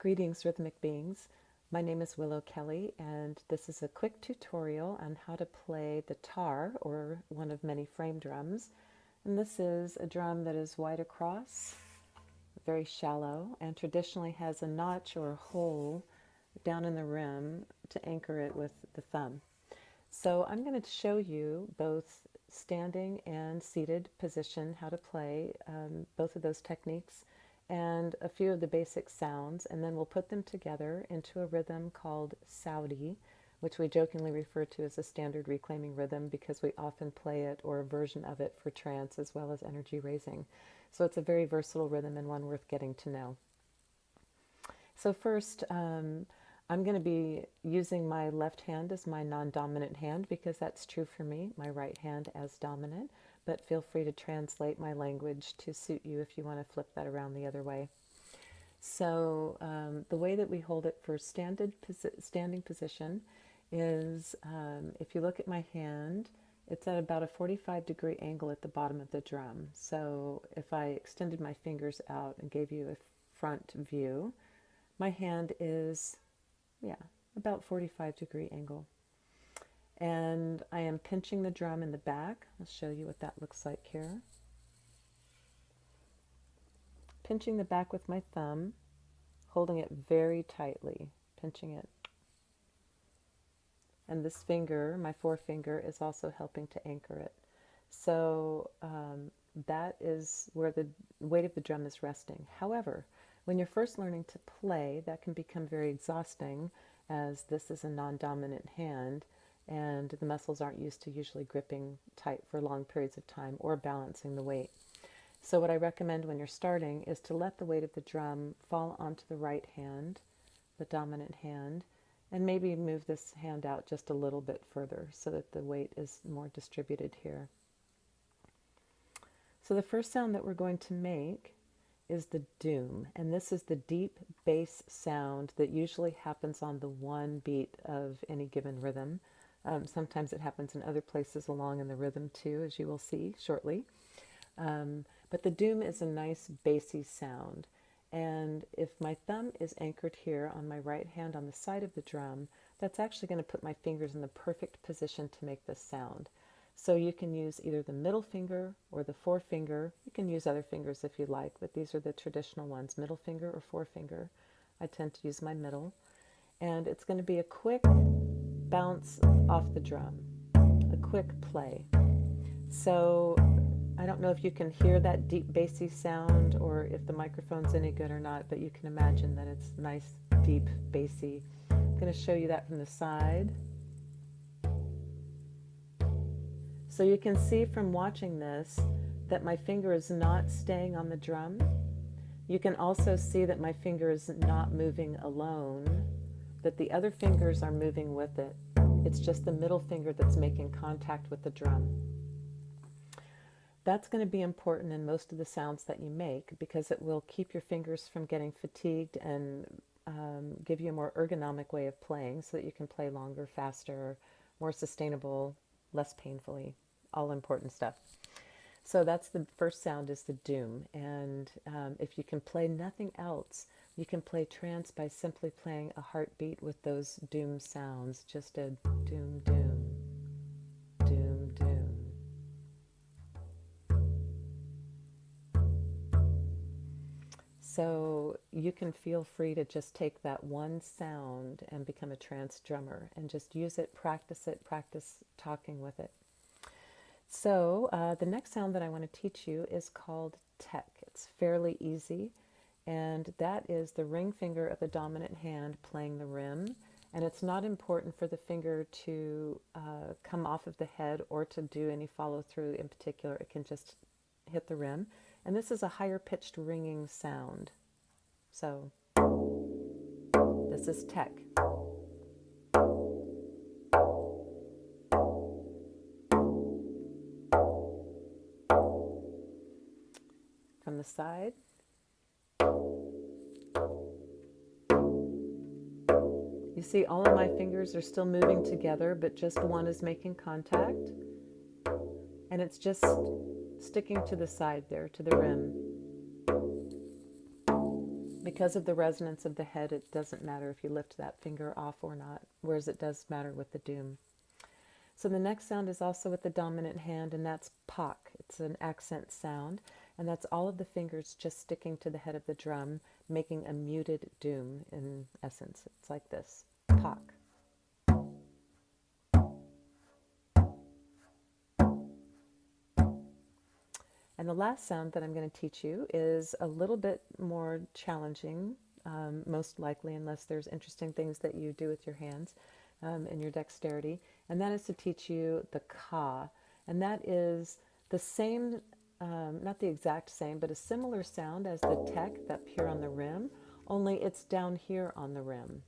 Greetings, rhythmic beings. My name is Willow Kelly, and this is a quick tutorial on how to play the tar, or one of many frame drums. And this is a drum that is wide across, very shallow, and traditionally has a notch or a hole down in the rim to anchor it with the thumb. So I'm going to show you both standing and seated position, how to play both of those techniques, and a few of the basic sounds, and then we'll put them together into a rhythm called Saudi, which we jokingly refer to as a standard reclaiming rhythm because we often play it or a version of it for trance as well as energy raising. So it's a very versatile rhythm and one worth getting to know. So first, I'm going to be using my left hand as my non-dominant hand because that's true for me, my right hand as dominant, but feel free to translate my language to suit you if you want to flip that around the other way. So the way that we hold it for standing position is, if you look at my hand, it's at about a 45-degree angle at the bottom of the drum. So if I extended my fingers out and gave you a front view, my hand is about 45-degree angle. And I am pinching the drum in the back. I'll show you what that looks like here. Pinching the back with my thumb, holding it very tightly, pinching it. And this finger, my forefinger, is also helping to anchor it. So that is where the weight of the drum is resting. However, when you're first learning to play, that can become very exhausting, as this is a non-dominant hand and the muscles aren't used to usually gripping tight for long periods of time or balancing the weight. So what I recommend when you're starting is to let the weight of the drum fall onto the right hand, the dominant hand, and maybe move this hand out just a little bit further so that the weight is more distributed here. So the first sound that we're going to make is the doom, and this is the deep bass sound that usually happens on the one beat of any given rhythm. Sometimes it happens in other places along in the rhythm too, as you will see shortly. But the doom is a nice bassy sound, and if my thumb is anchored here on my right hand on the side of the drum, that's actually going to put my fingers in the perfect position to make this sound. So you can use either the middle finger or the forefinger. You can use other fingers if you like, but these are the traditional ones, middle finger or forefinger. I tend to use my middle. And it's going to be a quick bounce off the drum, a quick play. So I don't know if you can hear that deep bassy sound or if the microphone's any good or not, but you can imagine that it's nice, deep, bassy. I'm going to show you that from the side. So you can see from watching this that my finger is not staying on the drum. You can also see that my finger is not moving alone, that the other fingers are moving with it. It's just the middle finger that's making contact with the drum. That's going to be important in most of the sounds that you make because it will keep your fingers from getting fatigued and give you a more ergonomic way of playing so that you can play longer, faster, more sustainable, less painfully. All important stuff. So that's the first sound, is the doom. And if you can play nothing else, you can play trance by simply playing a heartbeat with those doom sounds. Just a doom, doom, doom, doom. So you can feel free to just take that one sound and become a trance drummer and just use it, practice talking with it. So the next sound that I want to teach you is called tek. It's fairly easy, and that is the ring finger of the dominant hand playing the rim, and it's not important for the finger to come off of the head or to do any follow through in particular. It can just hit the rim, and this is a higher pitched ringing sound. So this is tek. From the side. You see all of my fingers are still moving together, but just one is making contact. And it's just sticking to the side there, to the rim. Because of the resonance of the head, it doesn't matter if you lift that finger off or not, whereas it does matter with the doom. So the next sound is also with the dominant hand, and that's pak. It's an accent sound, and that's all of the fingers just sticking to the head of the drum, making a muted doom in essence. It's like this, pak. And the last sound that I'm going to teach you is a little bit more challenging, most likely, unless there's interesting things that you do with your hands and your dexterity. And that is to teach you the ka. And that is the same, not the exact same, but a similar sound as the tek up here on the rim, only it's down here on the rim.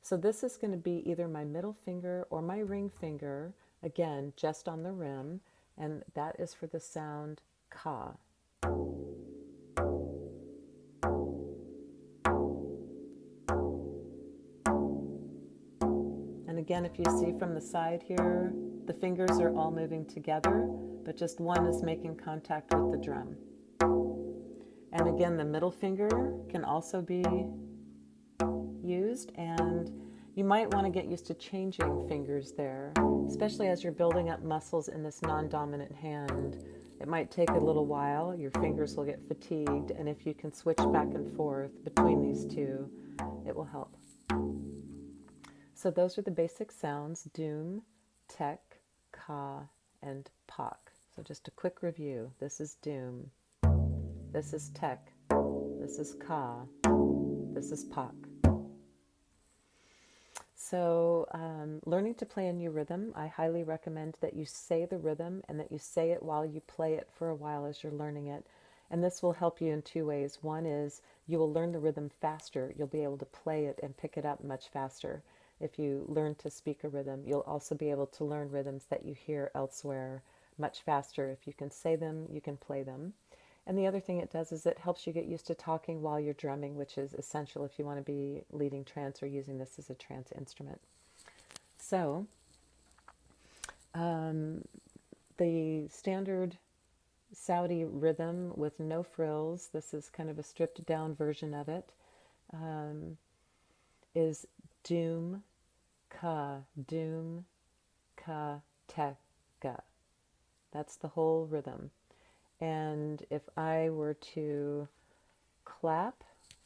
So this is going to be either my middle finger or my ring finger, again, just on the rim. And that is for the sound ka. And again, if you see from the side here, the fingers are all moving together, but just one is making contact with the drum. And again, the middle finger can also be used, and you might want to get used to changing fingers there, especially as you're building up muscles in this non-dominant hand. It might take a little while, your fingers will get fatigued, and if you can switch back and forth between these two, it will help. So those are the basic sounds: doom, tek, ka, and pak. So just a quick review. This is doom, this is tek, this is ka, this is pak. So learning to play a new rhythm, I highly recommend that you say the rhythm and that you say it while you play it for a while as you're learning it. And this will help you in two ways. One is you will learn the rhythm faster. You'll be able to play it and pick it up much faster. If you learn to speak a rhythm, you'll also be able to learn rhythms that you hear elsewhere much faster. If you can say them, you can play them. And the other thing it does is it helps you get used to talking while you're drumming, which is essential if you want to be leading trance or using this as a trance instrument. So, the standard Saudi rhythm with no frills, this is kind of a stripped down version of it, is doom, ka, tek, ga. That's the whole rhythm. And if I were to clap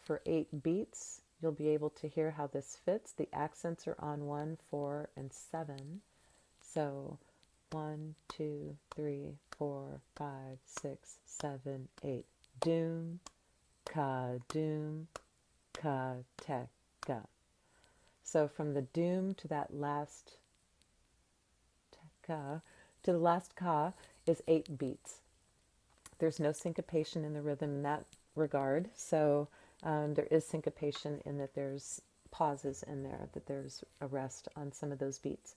for 8 beats, you'll be able to hear how this fits. The accents are on 1, 4, and 7. So 1, 2, 3, 4, 5, 6, 7, 8. Doom, ka, tek, ga. So from the doom to that last ka, to the last ka is 8 beats. There's no syncopation in the rhythm in that regard, so there is syncopation in that there's pauses in there, that there's a rest on some of those beats.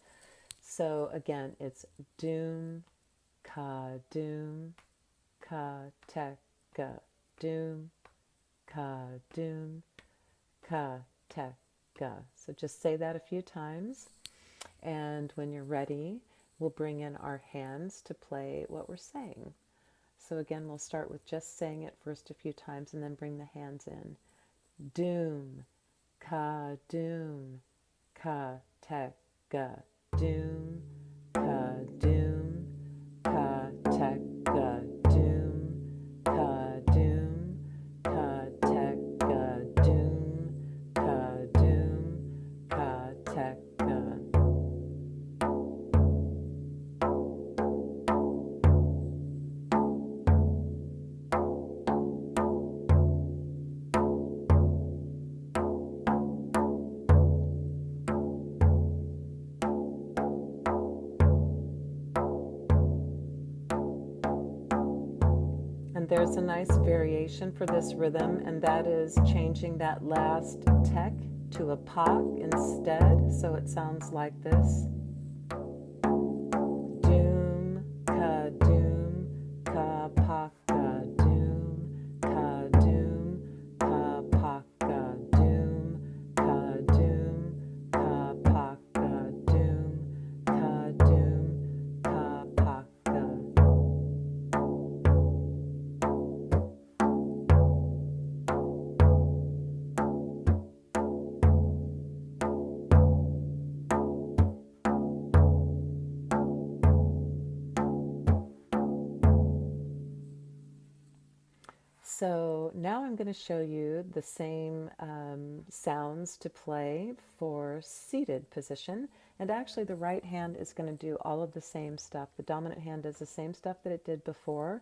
So again, it's doom, ka, tek, ga. Doom, ka, tek, ga. So just say that a few times, and when you're ready, we'll bring in our hands to play what we're saying. So again, we'll start with just saying it first a few times and then bring the hands in. Doom, ka, tek, ga. Doom, ka, tek, ga. Doom, ka, tek, ga. Doom, ka, tek, ga. And there's a nice variation for this rhythm, and that is changing that last tek to a pak instead, so it sounds like this. Doom, ka, pak, ga. Doom, ka, pak, ga. Doom, ka, pak, ga. Doom, ka, pak, ga. So now I'm going to show you the same sounds to play for seated position. And actually the right hand is going to do all of the same stuff. The dominant hand does the same stuff that it did before.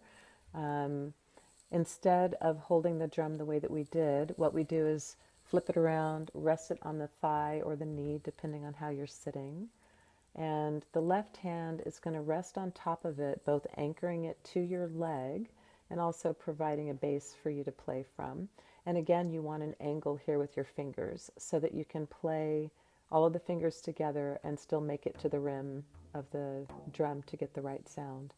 Instead of holding the drum the way that we did, what we do is flip it around, rest it on the thigh or the knee, depending on how you're sitting. And the left hand is going to rest on top of it, both anchoring it to your leg and also providing a base for you to play from. And again, you want an angle here with your fingers so that you can play all of the fingers together and still make it to the rim of the drum to get the right sound.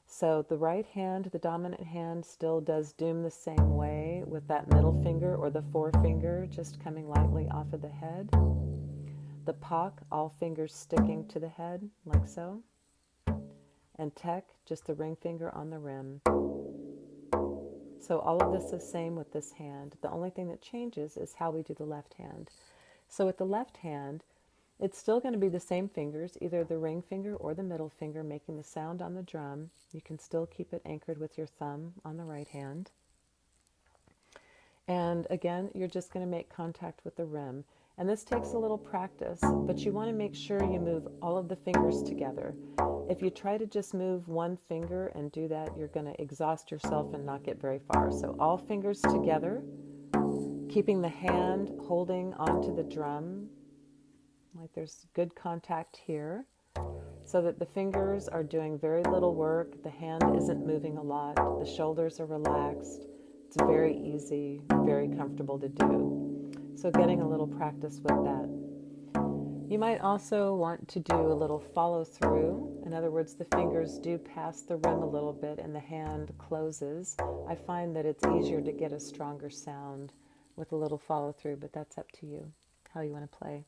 So the right hand, the dominant hand, still does doom the same way with that middle finger or the forefinger just coming lightly off of the head. The pak, all fingers sticking to the head, like so. And tek, just the ring finger on the rim. So all of this is the same with this hand. The only thing that changes is how we do the left hand. So with the left hand, it's still going to be the same fingers, either the ring finger or the middle finger making the sound on the drum. You can still keep it anchored with your thumb on the right hand. And again, you're just going to make contact with the rim. And this takes a little practice, but you want to make sure you move all of the fingers together. If you try to just move one finger and do that, you're going to exhaust yourself and not get very far. So all fingers together, keeping the hand holding onto the drum, like there's good contact here, so that the fingers are doing very little work. The hand isn't moving a lot. The shoulders are relaxed. It's very easy, very comfortable to do. So getting a little practice with that. You might also want to do a little follow through. In other words, the fingers do pass the rim a little bit and the hand closes. I find that it's easier to get a stronger sound with a little follow through, but that's up to you, how you want to play.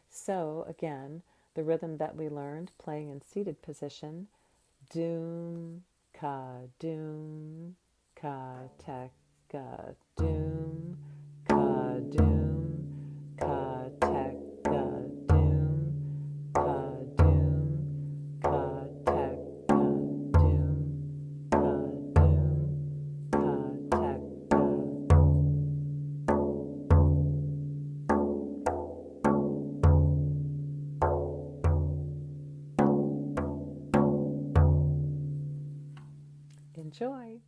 So again, the rhythm that we learned playing in seated position, doom, ka, tek, ga, doom, ka, tek, ga, doom, ka, tek, ga, doom, ka, tek, ga. Enjoy!